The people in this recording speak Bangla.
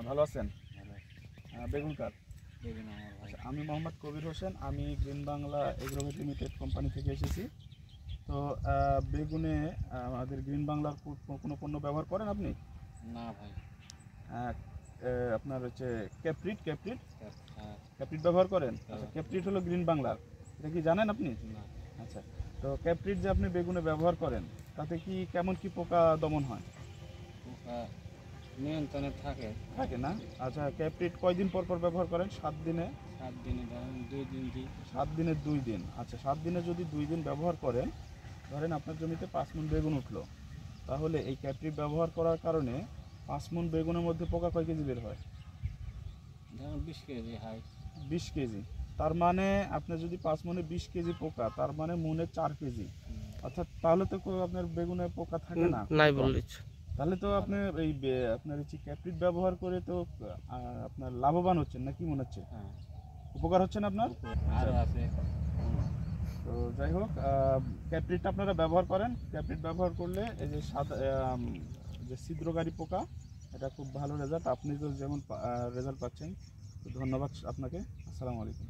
ভালো আছেন? ভালো। বেগুন কার? বেগুন আমার ভাই। আমি মোহাম্মদ কবির হোসেন, আমি green Bangla Agrovet limited company থেকে এসেছি। তো বেগুনে আমাদের গ্রিন বাংলার কোনো পণ্য ব্যবহার করেন আপনি? না ভাই। আহ, আপনার হচ্ছে ক্যাপ্রিট ক্যাপ্রিট হ্যাঁ। ক্যাপ্রিট ব্যবহার করেন? আচ্ছা, ব্যবহার। ক্যাপ্রিট হলো গ্রিন বাংলার, এটা কি জানেন আপনি? না। আচ্ছা, তো ক্যাপ্রিট যে আপনি বেগুনে ব্যবহার করেন তাতে কি কেমন কি পোকা দমন হয়? পোকা নিয়ন্ত্রণে থাকে। থাকে না? আচ্ছা, ক্যাপ্রিট কয়দিন পর পর ব্যবহার করেন? 7 দিনে? 7 দিনে ধরেন 2 দিন দিই। 7 দিনে 2 দিন। আচ্ছা, 7 দিনে যদি 2 দিন ব্যবহার করেন, ধরেন আপনার জমিতে 5 মণ বেগুন উঠলো, তাহলে এই ক্যাপ্রিট ব্যবহার করার কারণে 5 মণ বেগুনের মধ্যে পোকা কয় কেজি বের হয়? ধরেন 20 কেজি হয়। 20 কেজি। তার মানে আপনার যদি 5 মণে 20 কেজি পোকা, তার মানে মণে 4 কেজি। অর্থাৎ তাহলে তো আপনার বেগুনে পোকা থাকে না, নাই বললিস। তাহলে তো আপনি এই আপনার হচ্ছে ক্যাপ্রিট ব্যবহার করে তো আপনার লাভবান হচ্ছেন না, কি মনে হচ্ছে? হ্যাঁ। উপকার হচ্ছে না আপনার? আরও আছে। তো যাই হোক, ক্যাপ্রিট আপনারা ব্যবহার করেন। ক্যাপ্রিট ব্যবহার করলে এই যে সাদা যে ছিদ্রকারী পোকা, এটা খুব ভালো রেজাল্ট, আপনি তো যেমন রেজাল্ট পাচ্ছেন। তো ধন্যবাদ আপনাকে। আসসালামু আলাইকুম।